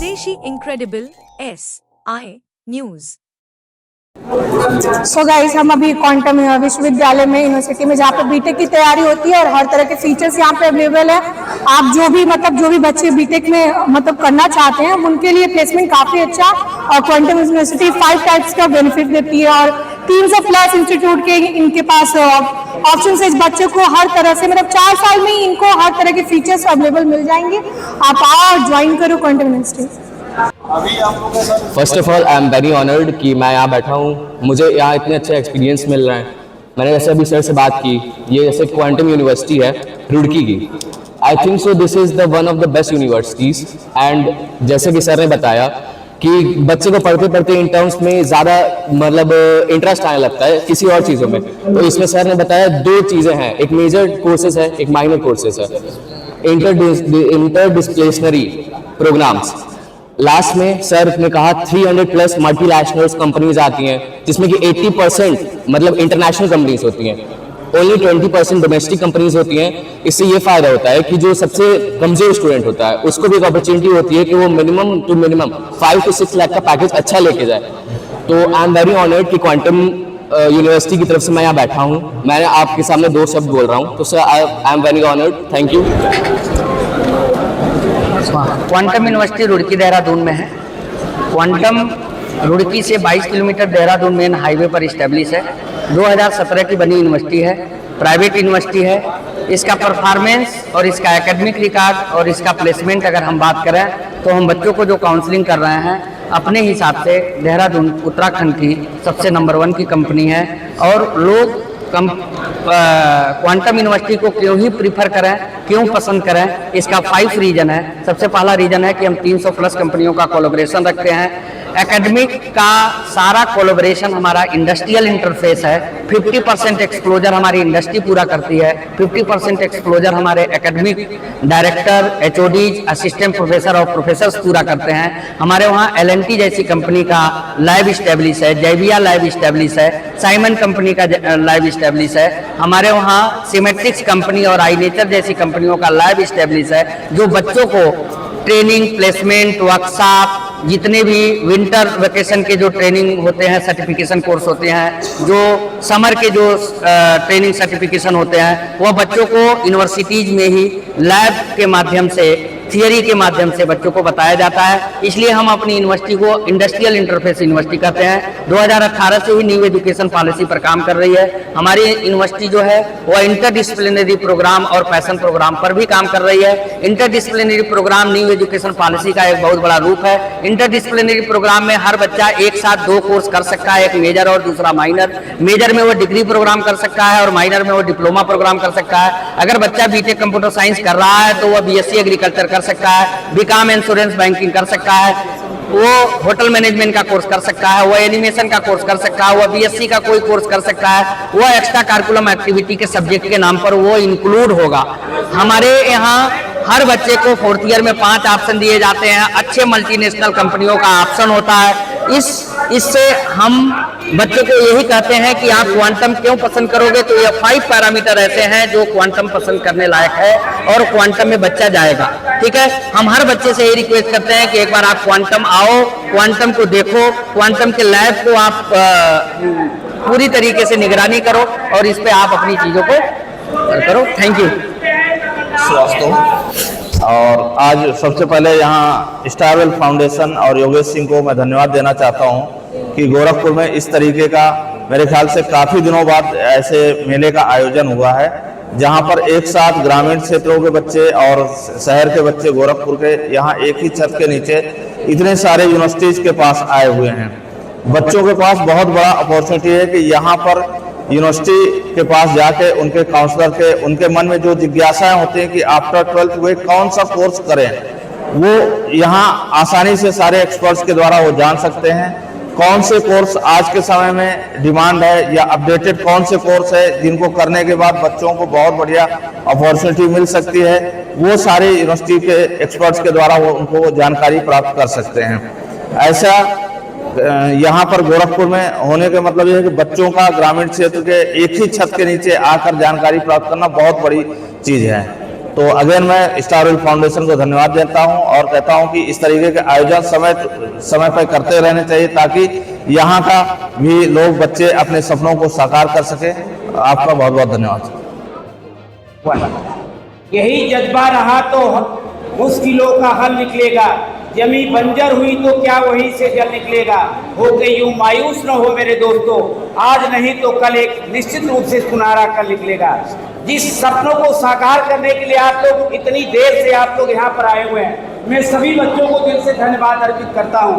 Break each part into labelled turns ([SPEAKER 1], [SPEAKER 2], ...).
[SPEAKER 1] स्वदेशी incredible SI news.
[SPEAKER 2] So guys, हम अभी क्वांटम विश्वविद्यालय में यूनिवर्सिटी में जहाँ पे बीटेक की तैयारी होती है और हर तरह के फीचर्स यहाँ पे अवेलेबल है। आप जो भी बच्चे बीटेक में करना चाहते हैं उनके लिए प्लेसमेंट काफी अच्छा और क्वांटम यूनिवर्सिटी 5 टाइप्स का बेनिफिट देती है और 300+ इंस्टीट्यूट के इनके पास ऑप्शन है। बच्चे को हर तरह से 4 साल में ही इनको हर तरह के फीचर्स अवेलेबल मिल जाएंगे। आप आओ और ज्वाइन करो quantum university.
[SPEAKER 3] First of all I am very honoured कि मैं यहाँ बैठा हूँ, मुझे यहाँ इतने अच्छे एक्सपीरियंस मिल रहे हैं। मैंने जैसे अभी सर से बात की, ये जैसे क्वांटम यूनिवर्सिटी है रुड़की की, I think so this is the one of the best universities. And जैसे कि सर ने बताया कि बच्चे को पढ़ते पढ़ते इन टर्म्स में ज़्यादा इंटरेस्ट आने लगता है किसी और चीज़ों में, तो इसमें सर ने बताया 2 चीज़ें हैं, एक मेजर कोर्सेज है, एक माइनर कोर्सेज है। इंटरडिस्प्लेशनरी प्रोग्राम्स, लास्ट में सर ने कहा 300+ मल्टीनेशनल कंपनीज आती हैं, जिसमें कि 80% इंटरनेशनल कंपनीज होती हैं, ओनली 20% डोमेस्टिक कंपनीज होती हैं। इससे ये फायदा होता है कि जो सबसे कमजोर स्टूडेंट होता है उसको भी एक अपॉर्चुनिटी होती है कि वो मिनिमम 5 to 6 लाख का पैकेज अच्छा लेके जाए। तो आई एम वेरी ऑनर्ड कि क्वांटम यूनिवर्सिटी की तरफ से मैं यहाँ बैठा हूँ। मैं आपके सामने 2 शब्द बोल रहा हूँ, तो sir I am very honoured, thank you.
[SPEAKER 4] Quantum university Roorkee Dehradun में है। क्वांटम रुड़की से 22 किलोमीटर देहरादून मेन हाईवे पर इस्टेब्लिश है। 2017 की बनी यूनिवर्सिटी है, प्राइवेट यूनिवर्सिटी है। इसका परफॉर्मेंस और इसका एकेडमिक रिकॉर्ड और इसका प्लेसमेंट अगर हम बात करें तो हम बच्चों को जो काउंसलिंग कर रहे हैं अपने हिसाब से देहरादून उत्तराखंड की सबसे नंबर 1 की कंपनी है। और लोग क्वांटम यूनिवर्सिटी को क्यों ही प्रीफर करें, क्यों पसंद करें, इसका 5 रीजन है। सबसे पहला रीजन है कि हम 300+ कंपनियों का कोलैबोरेशन रखते हैं। एकेडमिक का सारा कोलैबोरेशन हमारा इंडस्ट्रियल इंटरफेस है। 50% एक्सप्लोजर हमारी इंडस्ट्री पूरा करती है, 50% एक्सप्लोजर हमारे academic director, HODs, assistant professor और प्रोफेसर्स पूरा करते हैं। हमारे वहाँ LNT जैसी कंपनी का लैब इस्टेब्लिश है, जैविया लैब इस्टेब्लिश है, साइमन कंपनी का लैब इस्टेब्लिश है। हमारे वहाँ सिमेट्रिक्स कंपनी और आई नेचर जैसी कंपनियों का लैब इस्टेब्लिश है, जो बच्चों को ट्रेनिंग, प्लेसमेंट, वर्कशॉप, जितने भी विंटर वेकेशन के जो ट्रेनिंग होते हैं, सर्टिफिकेशन कोर्स होते हैं, जो समर के जो ट्रेनिंग सर्टिफिकेशन होते हैं, वह बच्चों को यूनिवर्सिटीज़ में ही लैब के माध्यम से, थियरी के माध्यम से बच्चों को बताया जाता है। इसलिए हम अपनी यूनिवर्सिटी को इंडस्ट्रियल इंटरफेस यूनिवर्सिटी कहते हैं। 2018 से ही न्यू एजुकेशन पॉलिसी पर काम कर रही है। हमारी यूनिवर्सिटी जो है वह इंटरडिसिप्लिनरी प्रोग्राम और पैशन प्रोग्राम पर भी काम कर रही है। Interdisciplinary program new education policy का एक बहुत बड़ा रूप है। इंटरडिसिप्लिनरी प्रोग्राम में हर बच्चा एक साथ 2 कोर्स कर सकता है, एक मेजर और दूसरा माइनर। मेजर में वो डिग्री प्रोग्राम कर सकता है और माइनर में वो डिप्लोमा प्रोग्राम कर सकता है। अगर बच्चा बीटेक कंप्यूटर साइंस कर रहा है तो वह BSc एग्रीकल्चर कर सकता है, बीकॉम इंश्योरेंस बैंकिंग कर सकता है, वो होटल मैनेजमेंट का कोर्स कर सकता है, वो एनिमेशन का कोर्स कर सकता है, वो BSc का कोई कोर्स कर सकता है, वो एक्स्ट्रा करिकुलम एक्टिविटी के सब्जेक्ट के नाम पर वो इंक्लूड होगा। हमारे यहाँ हर बच्चे को 4th ईयर में 5 ऑप्शन दिए जाते हैं। अच्छे मल्टीनेशनल कंपनियों का ऑप्शन होता है। इससे हम बच्चों को यही कहते हैं कि आप क्वांटम क्यों पसंद करोगे, तो ये 5 पैरामीटर ऐसे हैं जो क्वांटम पसंद करने लायक है और क्वांटम में बच्चा जाएगा। ठीक है, हम हर बच्चे से यही रिक्वेस्ट करते हैं कि एक बार आप क्वांटम आओ, क्वांटम को देखो, क्वांटम के लैब को आप पूरी तरीके से निगरानी करो और इस पे आप अपनी चीज़ों को करो। Thank you.
[SPEAKER 5] और आज सबसे पहले यहाँ स्टारवेल फाउंडेशन और योगेश सिंह को मैं धन्यवाद देना चाहता हूँ कि गोरखपुर में इस तरीके का मेरे ख्याल से काफ़ी दिनों बाद ऐसे मेले का आयोजन हुआ है, जहाँ पर एक साथ ग्रामीण क्षेत्रों के बच्चे और शहर के बच्चे गोरखपुर के यहाँ एक ही छत के नीचे इतने सारे यूनिवर्सिटीज़ के पास आए हुए हैं। बच्चों के पास बहुत बड़ा अपॉर्चुनिटी है कि यहाँ पर यूनिवर्सिटी के पास जाके उनके काउंसलर के उनके मन में जो जिज्ञासाएं होती हैं कि आफ्टर 12th वे कौन सा कोर्स करें, वो यहाँ आसानी से सारे एक्सपर्ट्स के द्वारा वो जान सकते हैं। कौन से कोर्स आज के समय में डिमांड है या अपडेटेड कौन से कोर्स है जिनको करने के बाद बच्चों को बहुत बढ़िया अपॉर्चुनिटी मिल सकती है, वो सारे यूनिवर्सिटी के एक्सपर्ट्स के द्वारा वो उनको जानकारी प्राप्त कर सकते हैं। ऐसा यहाँ पर गोरखपुर में होने का मतलब यह है कि बच्चों का ग्रामीण क्षेत्र के एक ही छत के नीचे आकर जानकारी प्राप्त करना बहुत बड़ी चीज़ है। तो अगेन मैं स्टारवेल फाउंडेशन को धन्यवाद देता हूं और कहता हूं कि इस तरीके के आयोजन समय पर करते रहने चाहिए ताकि यहाँ का भी लोग बच्चे अपने सपनों को साकार कर सके। आपका बहुत बहुत धन्यवाद।
[SPEAKER 6] यही जज्बा रहा तो मुश्किलों का हल निकलेगा। जमी बंजर हुई तो क्या वहीं से जल निकलेगा। होके यूं मायूस न हो मेरे दोस्तों, आज नहीं तो कल एक निश्चित रूप से सुनहरा कल निकलेगा। जिस सपनों को साकार करने के लिए आप लोग इतनी देर से आप लोग यहाँ पर आए हुए हैं, मैं सभी बच्चों को दिल से धन्यवाद अर्पित करता हूँ।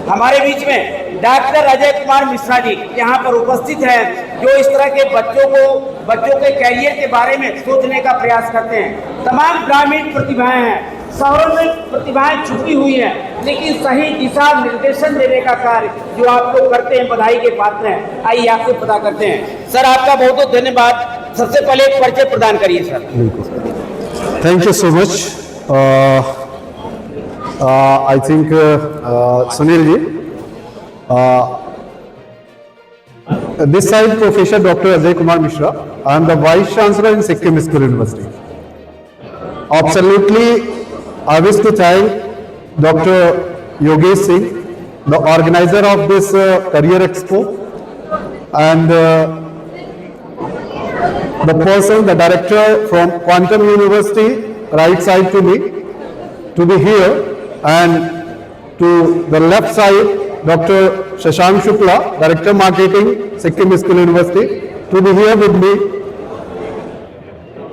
[SPEAKER 6] हमारे बीच में डॉक्टर अजय कुमार मिश्रा जी यहाँ पर उपस्थित हैं, जो इस तरह के बच्चों के कैरियर के बारे में सोचने का प्रयास करते हैं। तमाम ग्रामीण प्रतिभाएं हैं, शहरों में प्रतिभाएं छुपी हुई हैं, लेकिन सही दिशा निर्देशन देने का कार्य जो आप लोग करते हैं, बधाई के पात्र हैं। आइए आपसे पता करते हैं। सर, आपका बहुत बहुत धन्यवाद। सबसे पहले एक परिचय प्रदान करिए sir.
[SPEAKER 7] Thank you so much. I think Sunil ji, this side Professor Dr. Ajay Kumar Mishra. I am the Vice Chancellor in Sikkim School University. Absolutely, I wish to thank Dr. Yogesh Singh, the organizer of this Career Expo, and the person, the director from Quantum University, right side to me, to be here, and to the left side, Dr. Shashank Shukla, Director Marketing, Sikkim School University, to be here with me,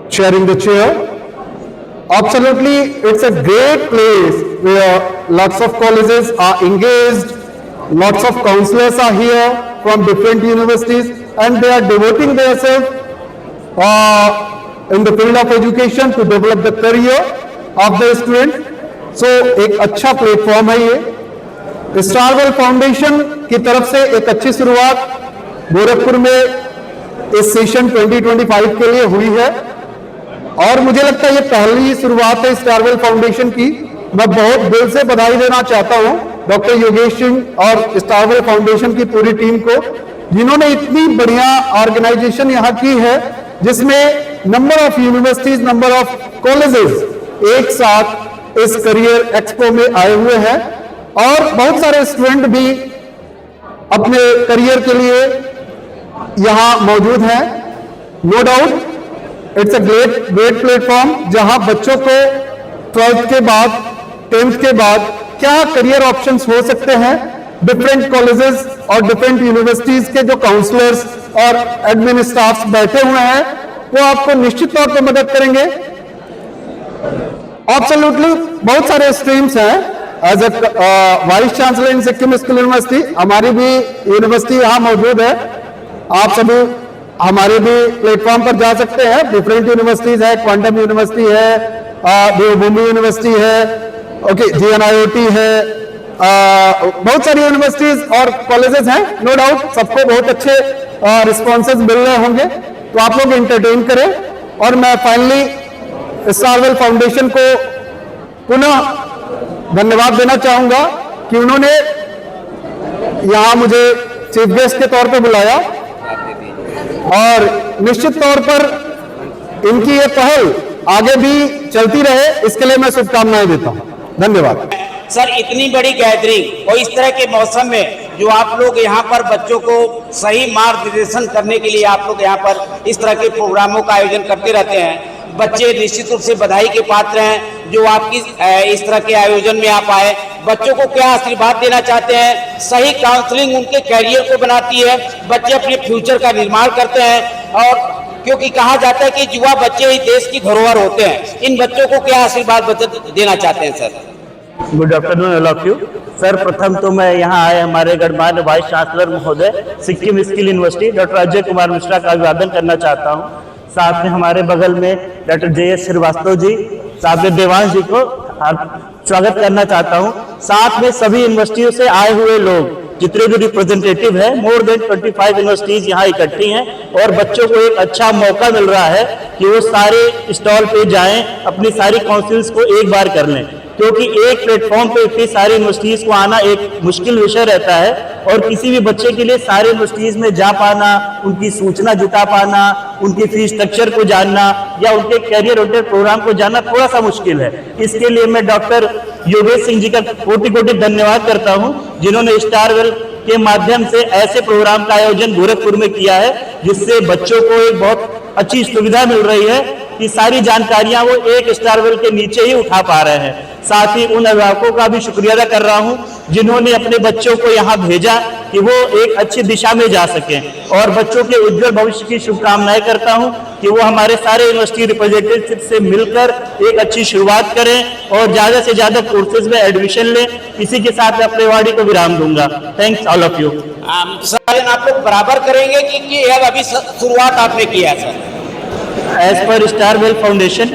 [SPEAKER 7] sharing the chair. Absolutely, it's a great place where lots of colleges are engaged, lots of counselors are here from different universities, and they are devoting themselves in the field of education to develop the career of the student. So एक अच्छा platform है ये। स्टारवेल foundation की तरफ से एक अच्छी शुरुआत गोरखपुर में इस सेशन 2025 के लिए हुई है, और मुझे लगता है ये पहली शुरुआत है स्टारवेल फाउंडेशन की। मैं बहुत दिल से बधाई देना चाहता हूं डॉक्टर योगेश सिंह और स्टारवेल फाउंडेशन की पूरी टीम को, जिन्होंने इतनी बढ़िया ऑर्गेनाइजेशन यहाँ की है, जिसमें number of universities, number of colleges एक साथ इस करियर एक्सपो में आए हुए हैं, और बहुत सारे स्टूडेंट भी अपने करियर के लिए यहाँ मौजूद हैं। No doubt it's a great platform, जहां बच्चों को 12th के बाद, 10th के बाद क्या करियर ऑप्शंस हो सकते हैं, डिफरेंट कॉलेजेस और डिफरेंट यूनिवर्सिटीज के जो काउंसलर्स और एडमिन स्टाफ बैठे हुए हैं, वो आपको निश्चित तौर पर मदद करेंगे। एब्सोल्युटली बहुत सारे स्ट्रीम्स हैं। As a vice chancellor in Sikkim school university, हमारी भी यूनिवर्सिटी यहाँ मौजूद है। आप सभी हमारे भी प्लेटफॉर्म पर जा सकते हैं। डिफरेंट यूनिवर्सिटीज है, क्वांटम यूनिवर्सिटी है, देवभूमि यूनिवर्सिटी है, ओके, GNIOT है, बहुत सारी यूनिवर्सिटीज और कॉलेजेस हैं। नो डाउट सबको बहुत अच्छे रिस्पॉन्सेज मिल रहे होंगे, तो आप लोग एंटरटेन करें। और मैं फाइनली स्टारवेल फाउंडेशन को पुनः धन्यवाद देना चाहूंगा कि उन्होंने यहाँ मुझे चीफ गेस्ट के तौर पर बुलाया, और निश्चित तौर पर इनकी ये पहल आगे भी चलती रहे, इसके लिए मैं शुभकामनाएं देता हूं। धन्यवाद
[SPEAKER 6] सर। इतनी बड़ी गैदरिंग और इस तरह के मौसम में जो आप लोग यहाँ पर बच्चों को सही मार्गदर्शन करने के लिए आप लोग यहाँ पर इस तरह के प्रोग्रामों का आयोजन करते रहते हैं, बच्चे निश्चित रूप से बधाई के पात्र हैं जो आपकी इस तरह के आयोजन में आप आए। बच्चों को क्या आशीर्वाद देना चाहते हैं? सही काउंसलिंग उनके कैरियर को बनाती है, बच्चे अपने फ्यूचर का निर्माण करते हैं, और क्योंकि कहा जाता है कि युवा बच्चे ही देश की धरोहर होते हैं। इन बच्चों को क्या आशीर्वाद देना चाहते हैं sir?
[SPEAKER 8] Good afternoon all of you. Sir, प्रथम तो मैं यहाँ आए हमारे गणमान्य वाइस चांसलर महोदय Sikkim skill university doctor Ajay Kumar Mishra का अभिवादन करना चाहता हूँ। साथ में हमारे बगल में डॉक्टर JS श्रीवास्तव जी, साथ में देवांश जी को स्वागत करना चाहता हूँ। साथ में सभी यूनिवर्सिटियों से आए हुए लोग, जितने भी रिप्रेजेंटेटिव हैं, मोर देन 25 यूनिवर्सिटीज यहाँ इकट्ठी हैं, और बच्चों को एक अच्छा मौका मिल रहा है कि वो सारे स्टॉल पे जाएं, अपनी सारी काउंसिल्स को एक बार कर लें, क्योंकि एक प्लेटफॉर्म पे इतनी सारी यूनिवर्सिटीज को आना एक मुश्किल विषय रहता है, और किसी भी बच्चे के लिए सारे यूनिवर्सिटीज में जा पाना, उनकी सूचना जुटा पाना, उनकी फीस स्ट्रक्चर को जानना या उनके कैरियर ओरिएंटेड प्रोग्राम को जानना थोड़ा सा मुश्किल है। इसके लिए मैं डॉक्टर योगेश सिंह जी का कोटि कोटि धन्यवाद करता हूं, जिन्होंने स्टारवेल के माध्यम से ऐसे प्रोग्राम का आयोजन गोरखपुर में किया है, जिससे बच्चों को एक बहुत अच्छी सुविधा मिल रही है कि सारी जानकारियां वो एक स्टारवेल के नीचे ही उठा पा रहे हैं। साथ ही उन अभिभावकों का भी शुक्रिया अदा कर रहा हूं जिन्होंने अपने बच्चों को यहां भेजा कि वो एक अच्छी दिशा में जा सकें, और बच्चों के उज्जवल भविष्य की शुभकामनाएं करता हूं कि वो हमारे सारे यूनिवर्सिटी रिप्रेजेंटेटिव से मिलकर एक अच्छी शुरुआत करें और ज्यादा से ज्यादा कोर्सेज में एडमिशन लें। इसी के साथ मैं अपने वाणी को विराम दूंगा। Thanks all of you.
[SPEAKER 6] आप लोग बराबर करेंगे कि अभी शुरुआत आपने किया है सर?
[SPEAKER 8] एज पर स्टारवेल फाउंडेशन,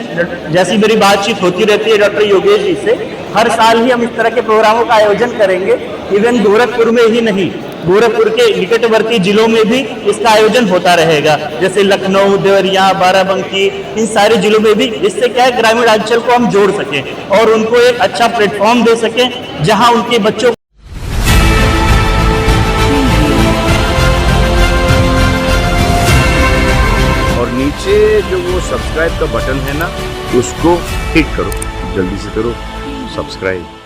[SPEAKER 8] जैसी मेरी बातचीत होती रहती है डॉक्टर योगेश जी से, हर साल ही हम इस तरह के प्रोग्रामों का आयोजन करेंगे। इवन गोरखपुर में ही नहीं, गोरखपुर के निकटवर्ती जिलों में भी इसका आयोजन होता रहेगा, जैसे लखनऊ, देवरिया, बाराबंकी, इन सारे जिलों में भी। इससे क्या है, ग्रामीण अंचल को हम जोड़ सकें और उनको एक अच्छा प्लेटफॉर्म दे सकें जहां उनके बच्चों
[SPEAKER 9] और नीचे जो वो सब्सक्राइब का बटन है ना, उसको हिट करो, जल्दी से करो सब्सक्राइब।